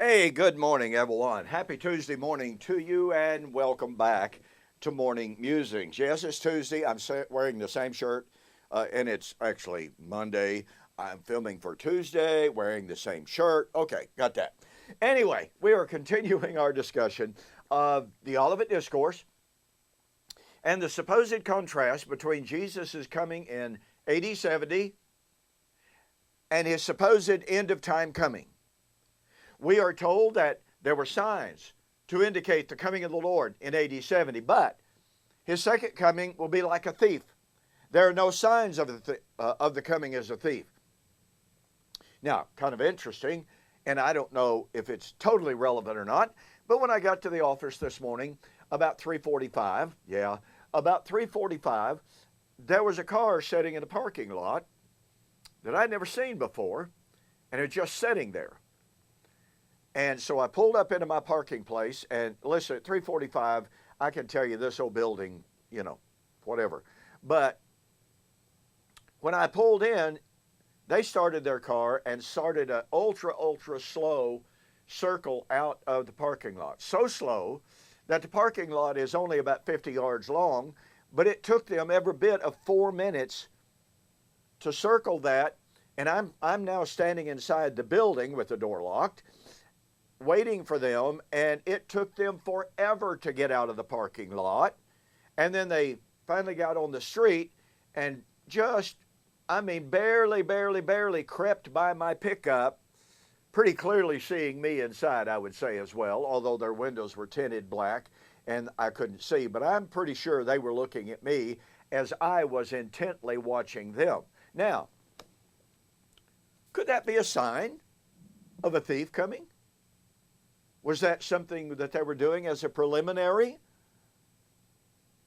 Hey, good morning, everyone. Happy Tuesday morning to you, and welcome back to Morning Musings. Yes, it's Tuesday. I'm wearing the same shirt, and it's actually Monday. I'm filming for Tuesday, wearing the same shirt. Okay, got that. Anyway, we are continuing our discussion of the Olivet Discourse and the supposed contrast between Jesus' coming in AD 70 and his supposed end of time coming. We are told that there were signs to indicate the coming of the Lord in AD 70, but his second coming will be like a thief. There are no signs of the coming as a thief. Now, kind of interesting, and I don't know if it's totally relevant or not, but when I got to the office this morning, about 3:45, there was a car sitting in a parking lot that I'd never seen before, and it was just sitting there. And so I pulled up into my parking place, and listen, at 3:45, I can tell you this old building, whatever. But when I pulled in, they started their car and started an ultra slow circle out of the parking lot. So slow that the parking lot is only about 50 yards long, but it took them every bit of 4 minutes to circle that. And I'm now standing inside the building with the door locked, waiting for them, and it took them forever to get out of the parking lot. And then they finally got on the street and just, barely crept by my pickup, pretty clearly seeing me inside, I would say, as well, although their windows were tinted black and I couldn't see. But I'm pretty sure they were looking at me as I was intently watching them. Now, could that be a sign of a thief coming? Was that something that they were doing as a preliminary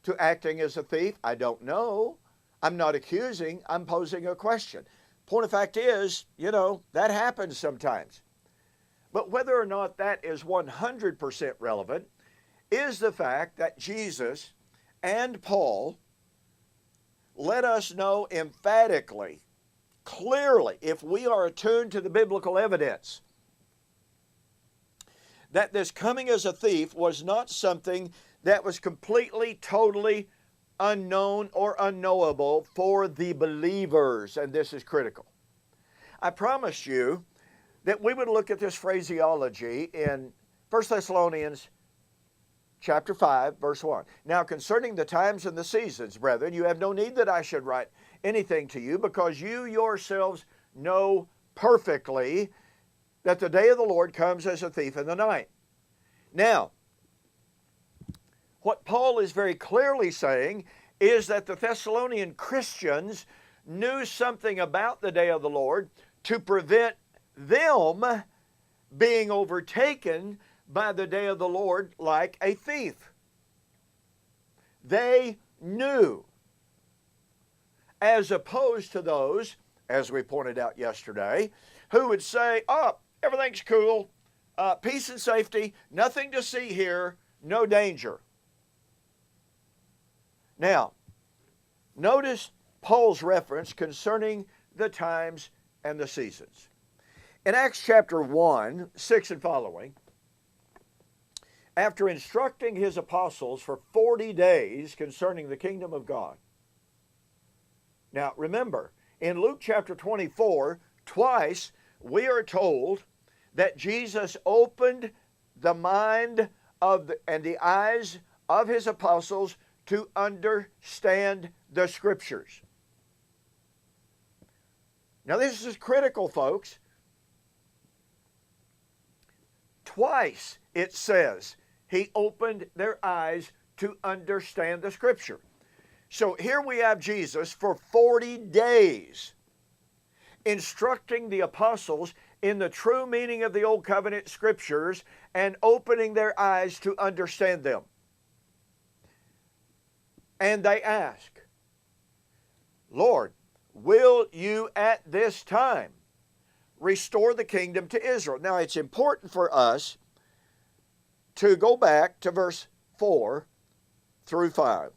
to acting as a thief? I don't know. I'm not accusing. I'm posing a question. Point of fact is, that happens sometimes. But whether or not that is 100% relevant is the fact that Jesus and Paul let us know emphatically, clearly, if we are attuned to the biblical evidence, that this coming as a thief was not something that was completely, totally unknown or unknowable for the believers, and this is critical. I promised you that we would look at this phraseology in 1 Thessalonians chapter 5, verse 1. Now, concerning the times and the seasons, brethren, you have no need that I should write anything to you, because you yourselves know perfectly that the day of the Lord comes as a thief in the night. Now, what Paul is very clearly saying is that the Thessalonian Christians knew something about the day of the Lord to prevent them being overtaken by the day of the Lord like a thief. They knew, as opposed to those, as we pointed out yesterday, who would say, everything's cool, peace and safety, nothing to see here, no danger. Now, notice Paul's reference concerning the times and the seasons. In Acts chapter 1, 6 and following, after instructing his apostles for 40 days concerning the kingdom of God. Now, remember, in Luke chapter 24, twice we are told that Jesus opened the mind and the eyes of his apostles to understand the Scriptures. Now, this is critical, folks. Twice it says he opened their eyes to understand the Scripture. So here we have Jesus for 40 days instructing the apostles in the true meaning of the Old Covenant Scriptures and opening their eyes to understand them. And they ask, Lord, will you at this time restore the kingdom to Israel? Now, it's important for us to go back to verse 4 through 5.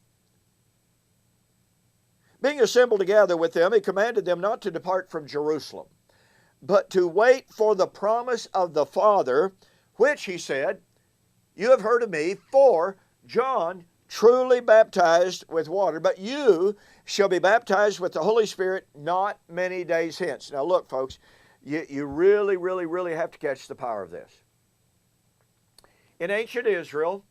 Being assembled together with them, he commanded them not to depart from Jerusalem, but to wait for the promise of the Father, which, he said, you have heard of me, for John truly baptized with water, but you shall be baptized with the Holy Spirit not many days hence. Now look, folks, you really, really, really have to catch the power of this. In ancient Israel,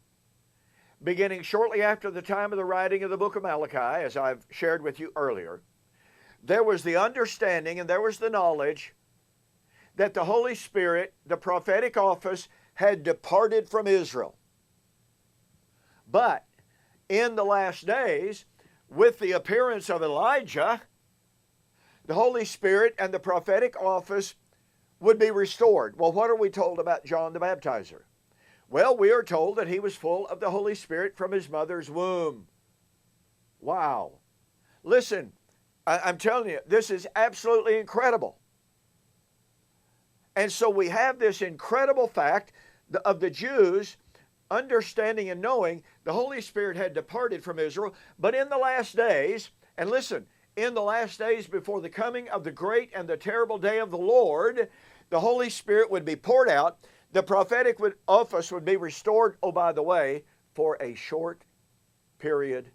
beginning shortly after the time of the writing of the book of Malachi, as I've shared with you earlier, there was the understanding and there was the knowledge that the Holy Spirit, the prophetic office, had departed from Israel. But in the last days, with the appearance of Elijah, the Holy Spirit and the prophetic office would be restored. Well, what are we told about John the Baptizer? Well, we are told that he was full of the Holy Spirit from his mother's womb. Wow. Listen, I'm telling you, this is absolutely incredible. And so we have this incredible fact of the Jews understanding and knowing the Holy Spirit had departed from Israel, but in the last days, and listen, in the last days before the coming of the great and the terrible day of the Lord, the Holy Spirit would be poured out, the prophetic office would be restored, oh, by the way, for a short period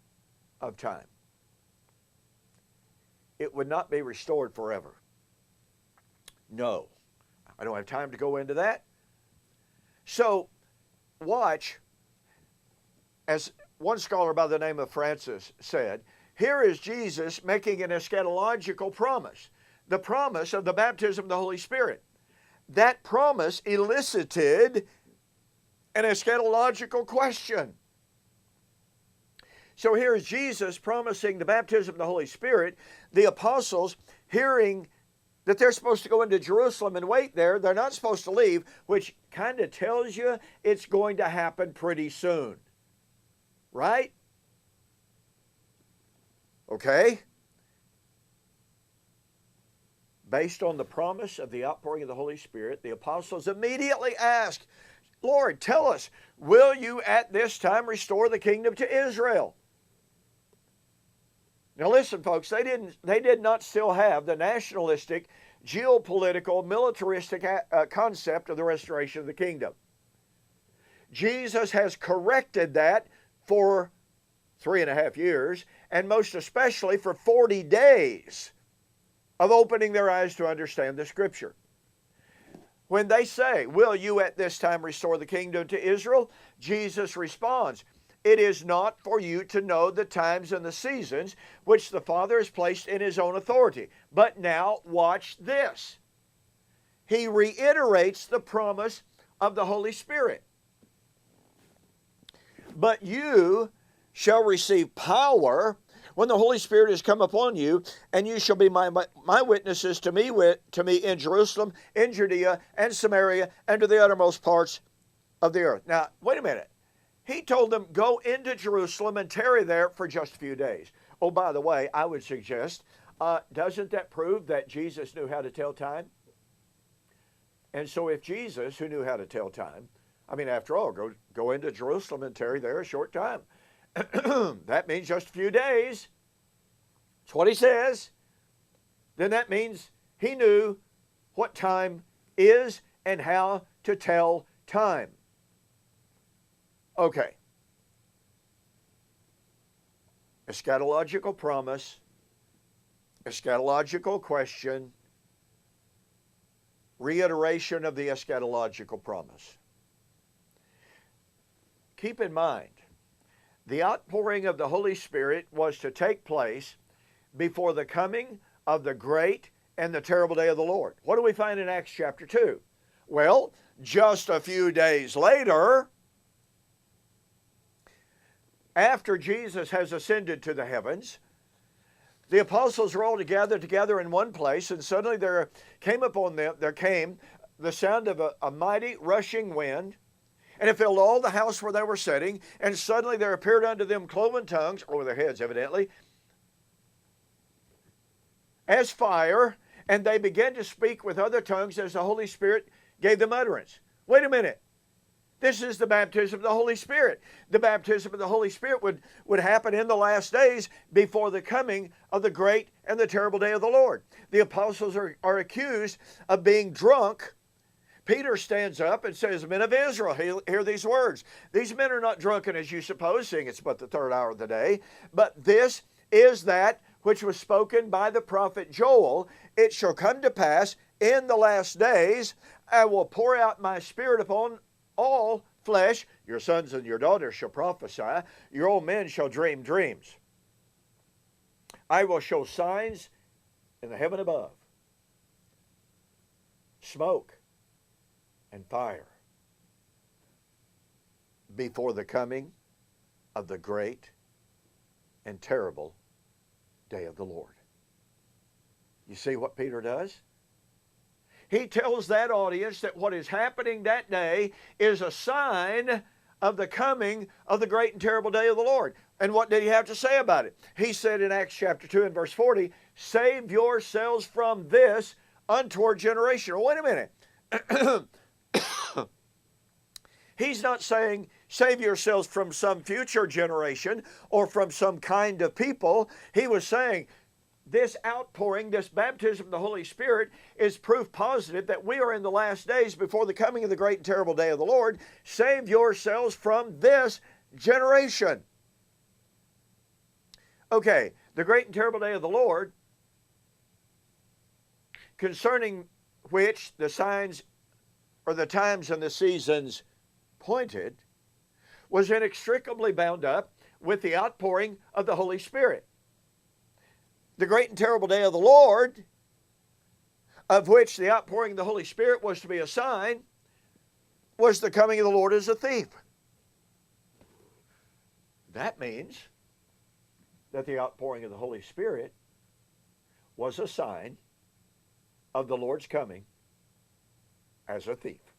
of time. It would not be restored forever. No. I don't have time to go into that. So, watch, as one scholar by the name of Francis said, here is Jesus making an eschatological promise, the promise of the baptism of the Holy Spirit. That promise elicited an eschatological question. So here is Jesus promising the baptism of the Holy Spirit. The apostles, hearing that they're supposed to go into Jerusalem and wait there, they're not supposed to leave, which kind of tells you it's going to happen pretty soon. Right? Okay? Based on the promise of the outpouring of the Holy Spirit, the apostles immediately asked, Lord, tell us, will you at this time restore the kingdom to Israel? Now listen, folks, they did not still have the nationalistic, geopolitical, militaristic concept of the restoration of the kingdom. Jesus has corrected that for 3.5 years, and most especially for 40 days of opening their eyes to understand the Scripture. When they say, will you at this time restore the kingdom to Israel? Jesus responds, it is not for you to know the times and the seasons which the Father has placed in his own authority. But now watch this. He reiterates the promise of the Holy Spirit. But you shall receive power when the Holy Spirit has come upon you, and you shall be my witnesses to me in Jerusalem, in Judea, and Samaria, and to the uttermost parts of the earth. Now, wait a minute. He told them, go into Jerusalem and tarry there for just a few days. Oh, by the way, I would suggest, doesn't that prove that Jesus knew how to tell time? And so if Jesus, who knew how to tell time, I mean, after all, go into Jerusalem and tarry there a short time. That means just a few days. That's what he says. Then that means he knew what time is and how to tell time. Okay. Eschatological promise, eschatological question, reiteration of the eschatological promise. Keep in mind, the outpouring of the Holy Spirit was to take place before the coming of the great and the terrible day of the Lord. What do we find in Acts chapter 2? Well, just a few days later, after Jesus has ascended to the heavens, the apostles were all together in one place, and suddenly there came the sound of a mighty rushing wind, and it filled all the house where they were sitting, and suddenly there appeared unto them cloven tongues, over their heads evidently, as fire, and they began to speak with other tongues as the Holy Spirit gave them utterance. Wait a minute. This is the baptism of the Holy Spirit. The baptism of the Holy Spirit would happen in the last days before the coming of the great and the terrible day of the Lord. The apostles are accused of being drunk. Peter stands up and says, "Men of Israel, hear these words. These men are not drunken as you suppose, seeing it's but the third hour of the day. But this is that which was spoken by the prophet Joel. It shall come to pass in the last days, I will pour out my Spirit upon all flesh. Your sons and your daughters shall prophesy. Your old men shall dream dreams. I will show signs in the heaven above, smoke and fire, before the coming of the great and terrible day of the Lord." You see what Peter does? He tells that audience that what is happening that day is a sign of the coming of the great and terrible day of the Lord. And what did he have to say about it? He said in Acts chapter 2 and verse 40, "Save yourselves from this untoward generation." Well, wait a minute. He's not saying save yourselves from some future generation or from some kind of people. He was saying this outpouring, this baptism of the Holy Spirit is proof positive that we are in the last days before the coming of the great and terrible day of the Lord. Save yourselves from this generation. Okay, the great and terrible day of the Lord, concerning which the signs or the times and the seasons pointed, was inextricably bound up with the outpouring of the Holy Spirit. The great and terrible day of the Lord, of which the outpouring of the Holy Spirit was to be a sign, was the coming of the Lord as a thief. That means that the outpouring of the Holy Spirit was a sign of the Lord's coming as a thief.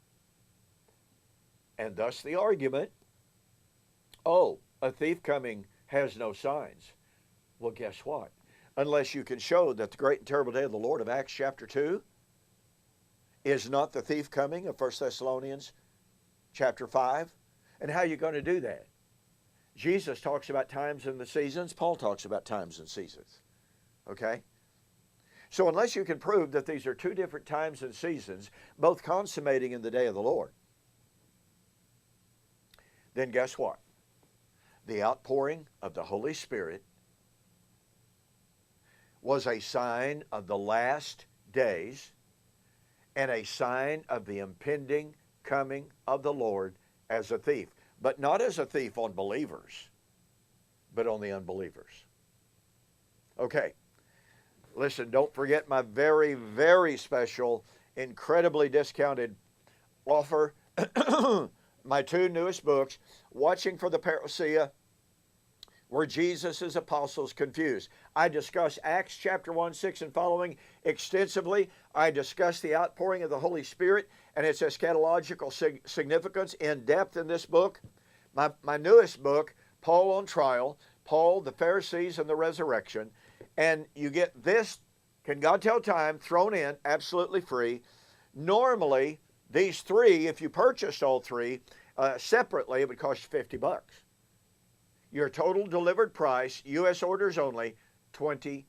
And thus the argument, oh, a thief coming has no signs. Well, guess what? Unless you can show that the great and terrible day of the Lord of Acts chapter 2 is not the thief coming of 1 Thessalonians chapter 5. And how are you going to do that? Jesus talks about times and the seasons. Paul talks about times and seasons. Okay? So unless you can prove that these are two different times and seasons, both consummating in the day of the Lord, then guess what? The outpouring of the Holy Spirit was a sign of the last days and a sign of the impending coming of the Lord as a thief. But not as a thief on believers, but on the unbelievers. Okay, listen, don't forget my very, very special, incredibly discounted offer. My two newest books, Watching for the Parousia, were Jesus' apostles confused. I discuss Acts chapter 1, 6 and following extensively. I discuss the outpouring of the Holy Spirit and its eschatological significance in depth in this book. My newest book, Paul on Trial, Paul, the Pharisees, and the Resurrection. And you get this, Can God Tell Time, thrown in absolutely free. Normally, these three, if you purchased all three separately, it would cost you $50. Your total delivered price, U.S. orders only, $25.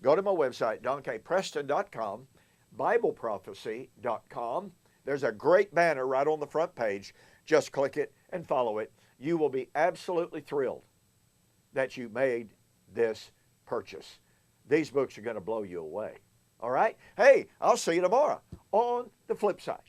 Go to my website, donkpreston.com, BibleProphecy.com. There's a great banner right on the front page. Just click it and follow it. You will be absolutely thrilled that you made this purchase. These books are going to blow you away. All right? Hey, I'll see you tomorrow on the flip side.